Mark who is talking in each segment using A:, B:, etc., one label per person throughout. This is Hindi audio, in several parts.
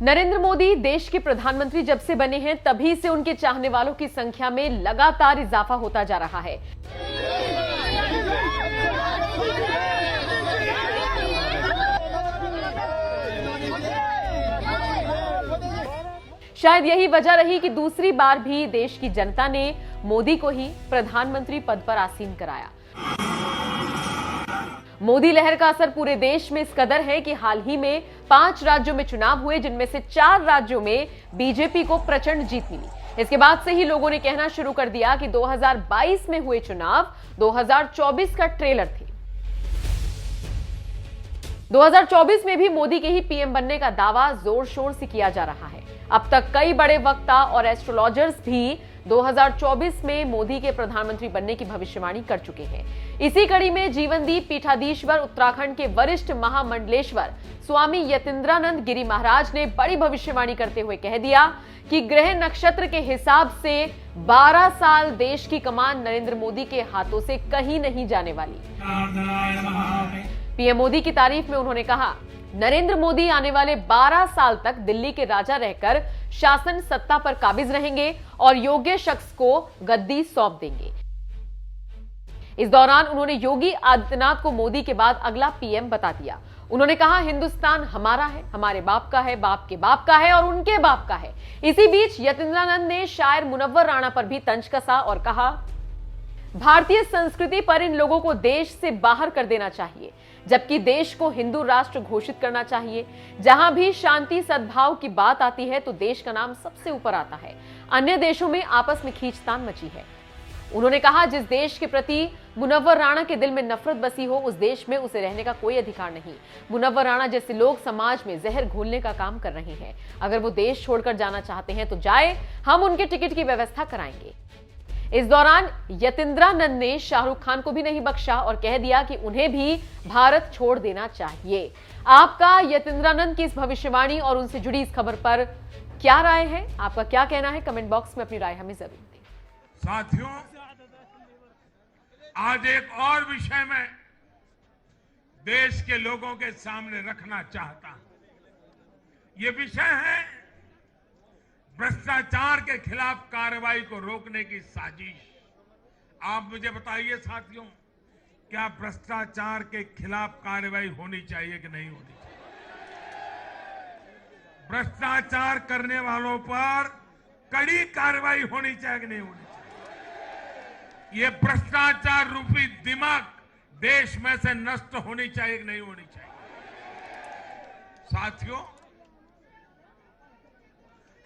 A: नरेंद्र मोदी देश के प्रधानमंत्री जब से बने हैं तभी से उनके चाहने वालों की संख्या में लगातार इजाफा होता जा रहा है। शायद यही वजह रही कि दूसरी बार भी देश की जनता ने मोदी को ही प्रधानमंत्री पद पर आसीन कराया। मोदी लहर का असर पूरे देश में इस कदर है कि हाल ही में 5 राज्यों में चुनाव हुए, जिनमें से 4 राज्यों में बीजेपी को प्रचंड जीत मिली। इसके बाद से ही लोगों ने कहना शुरू कर दिया कि 2022 में हुए चुनाव 2024 का ट्रेलर थे। 2024 में भी मोदी के ही पीएम बनने का दावा जोर शोर से किया जा रहा है। अब तक कई बड़े वक्ता और एस्ट्रोलॉजर्स भी 2024 में मोदी के प्रधानमंत्री बनने की भविष्यवाणी कर चुके हैं। इसी कड़ी में जीवनदीप पीठाधीश्वर उत्तराखंड के वरिष्ठ महामंडलेश्वर स्वामी यतीन्द्रानंद गिरी महाराज ने बड़ी भविष्यवाणी करते हुए कह दिया कि ग्रह नक्षत्र के हिसाब से 12 साल देश की कमान नरेंद्र मोदी के हाथों से कहीं नहीं जाने वाली। पीएम मोदी की तारीफ में उन्होंने कहा, नरेंद्र मोदी आने वाले 12 साल तक दिल्ली के राजा रहकर शासन सत्ता पर काबिज रहेंगे और योग्य शख्स को गद्दी सौंप देंगे। इस दौरान उन्होंने योगी आदित्यनाथ को मोदी के बाद अगला पीएम बता दिया। उन्होंने कहा, हिंदुस्तान हमारा है, हमारे बाप का है, बाप के बाप का है और उनके बाप का है। इसी बीच यतीन्द्रानंद ने शायर मुनव्वर राणा पर भी तंज कसा और कहा, भारतीय संस्कृति पर इन लोगों को देश से बाहर कर देना चाहिए, जबकि देश को हिंदू राष्ट्र घोषित करना चाहिए। जहां भी शांति सद्भाव की बात आती है तो देश का नाम सबसे ऊपर आता है। अन्य देशों में आपस में खींचतान मची है। उन्होंने कहा, जिस देश के प्रति मुनव्वर राणा के दिल में नफरत बसी हो, उस देश में उसे रहने का कोई अधिकार नहीं। मुनव्वर राणा जैसे लोग समाज में जहर घोलने का काम कर रहे हैं। अगर वो देश छोड़कर जाना चाहते हैं तो जाए, हम उनके टिकट की व्यवस्था कराएंगे। इस दौरान यतीन्द्रानंद ने शाहरुख खान को भी नहीं बख्शा और कह दिया कि उन्हें भी भारत छोड़ देना चाहिए। आपका यतीन्द्रानंद की इस भविष्यवाणी और उनसे जुड़ी इस खबर पर क्या राय है? आपका क्या कहना है? कमेंट बॉक्स में अपनी राय हमें जरूर दें।
B: साथियों, आज एक और विषय में देश के लोगों के सामने रखना चाहता हूं। ये विषय है भ्रष्टाचार के खिलाफ कार्रवाई को रोकने की साजिश। आप मुझे बताइए साथियों, क्या भ्रष्टाचार के खिलाफ कार्रवाई होनी चाहिए कि नहीं होनी चाहिए? भ्रष्टाचार करने वालों पर कड़ी कार्रवाई होनी चाहिए कि नहीं होनी चाहिए? ये भ्रष्टाचार रूपी दिमाग देश में से नष्ट होनी चाहिए कि नहीं होनी चाहिए? साथियों,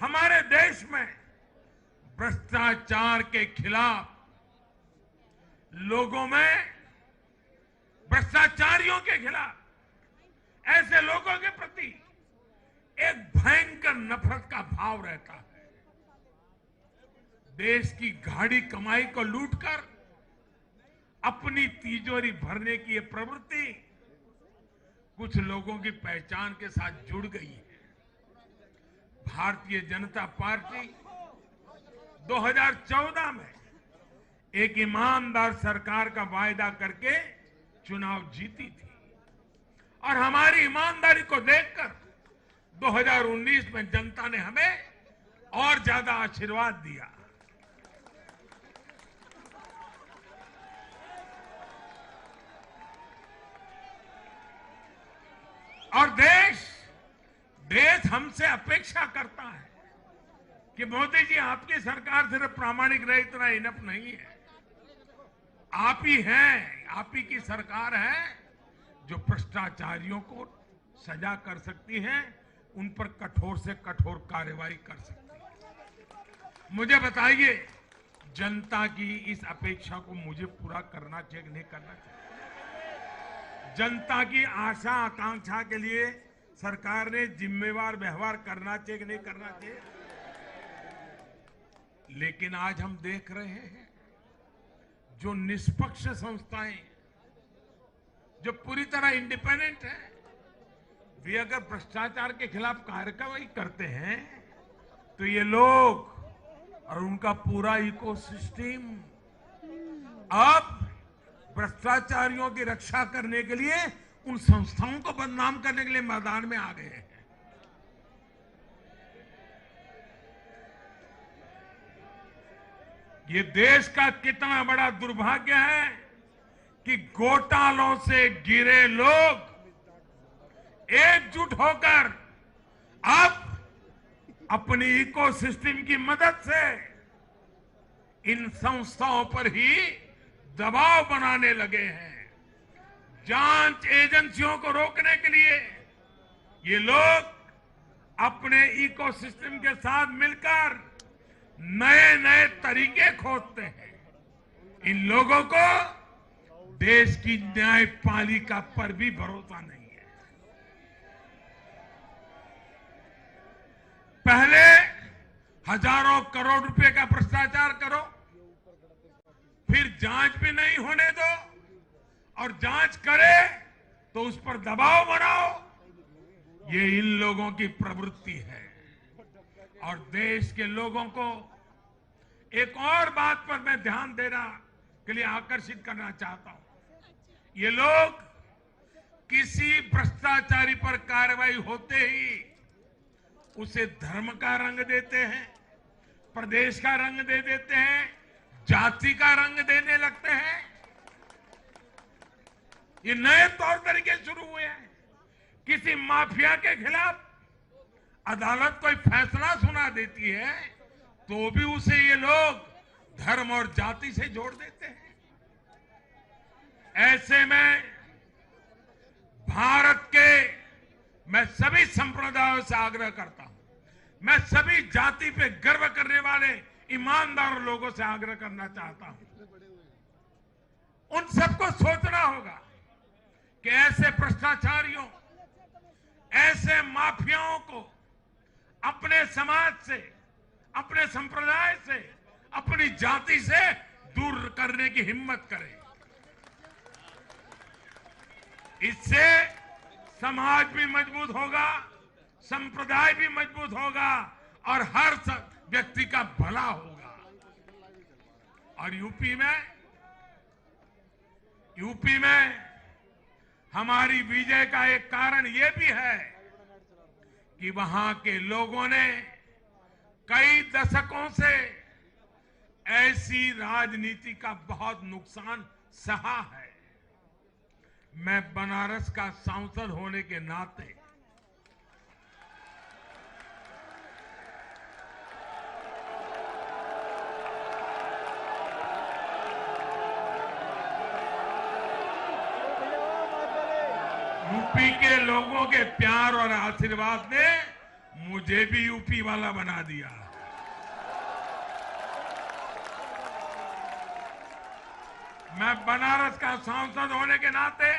B: हमारे देश में भ्रष्टाचार के खिलाफ लोगों में, भ्रष्टाचारियों के खिलाफ ऐसे लोगों के प्रति एक भयंकर नफरत का भाव रहता है। देश की गाढ़ी कमाई को लूटकर अपनी तिजोरी भरने की ये प्रवृत्ति कुछ लोगों की पहचान के साथ जुड़ गई है। भारतीय जनता पार्टी 2014 में एक ईमानदार सरकार का वायदा करके चुनाव जीती थी और हमारी ईमानदारी को देखकर 2019 में जनता ने हमें और ज्यादा आशीर्वाद दिया। और देश हमसे अपेक्षा करता है कि मोदी जी, आपकी सरकार सिर्फ प्रामाणिक रहे इतना इनफ नहीं है। आप ही हैं, आप ही की सरकार है जो भ्रष्टाचारियों को सजा कर सकती है, उन पर कठोर से कठोर कार्रवाई कर सकती है। मुझे बताइए, जनता की इस अपेक्षा को मुझे पूरा करना चाहिए कि नहीं करना चाहिए? जनता की आशा आकांक्षा के लिए सरकार ने जिम्मेवार व्यवहार करना चाहिए कि नहीं करना चाहिए? लेकिन आज हम देख रहे हैं, जो निष्पक्ष संस्थाएं, जो पूरी तरह इंडिपेंडेंट है, वे अगर भ्रष्टाचार के खिलाफ कार्रवाई करते हैं तो ये लोग और उनका पूरा इकोसिस्टम अब भ्रष्टाचारियों की रक्षा करने के लिए उन संस्थाओं को बदनाम करने के लिए मैदान में आ गए हैं। ये देश का कितना बड़ा दुर्भाग्य है कि घोटालों से घिरे लोग एकजुट होकर अब अपनी इकोसिस्टम की मदद से इन संस्थाओं पर ही दबाव बनाने लगे हैं। जांच एजेंसियों को रोकने के लिए ये लोग अपने इकोसिस्टम के साथ मिलकर नए नए तरीके खोजते हैं। इन लोगों को देश की न्यायपालिका पर भी भरोसा नहीं है। पहले हजारों करोड़ रुपए का भ्रष्टाचार करो, फिर जांच भी नहीं होने दो, और जांच करे तो उस पर दबाव बनाओ। ये इन लोगों की प्रवृत्ति है। और देश के लोगों को एक और बात पर मैं ध्यान देना के लिए आकर्षित करना चाहता हूं। ये लोग किसी भ्रष्टाचारी पर कार्रवाई होते ही उसे धर्म का रंग देते हैं, प्रदेश का रंग दे देते हैं, जाति का रंग देने लगते हैं। ये नए तौर तरीके शुरू हुए हैं। किसी माफिया के खिलाफ अदालत कोई फैसला सुना देती है तो भी उसे ये लोग धर्म और जाति से जोड़ देते हैं। ऐसे में भारत के मैं सभी संप्रदायों से आग्रह करता हूं, मैं सभी जाति पे गर्व करने वाले ईमानदार लोगों से आग्रह करना चाहता हूं। उन सबको सोचना होगा कि ऐसे भ्रष्टाचारियों, ऐसे माफियाओं को अपने समाज से, अपने संप्रदाय से, अपनी जाति से दूर करने की हिम्मत करें। इससे समाज भी मजबूत होगा, संप्रदाय भी मजबूत होगा और हर व्यक्ति का भला होगा। और यूपी में हमारी विजय का एक कारण यह भी है कि वहां के लोगों ने कई दशकों से ऐसी राजनीति का बहुत नुकसान सहा है। मैं बनारस का सांसद होने के नाते यूपी के लोगों के प्यार और आशीर्वाद ने मुझे भी यूपी वाला बना दिया। मैं बनारस का सांसद होने के नाते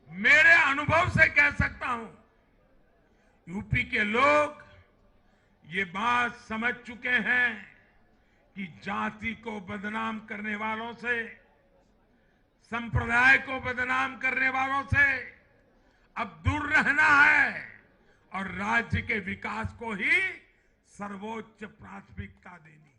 B: मेरे अनुभव से कह सकता हूं, यूपी के लोग ये बात समझ चुके हैं कि जाति को बदनाम करने वालों से, संप्रदाय को बदनाम करने वालों से अब दूर रहना है और राज्य के विकास को ही सर्वोच्च प्राथमिकता देनी है।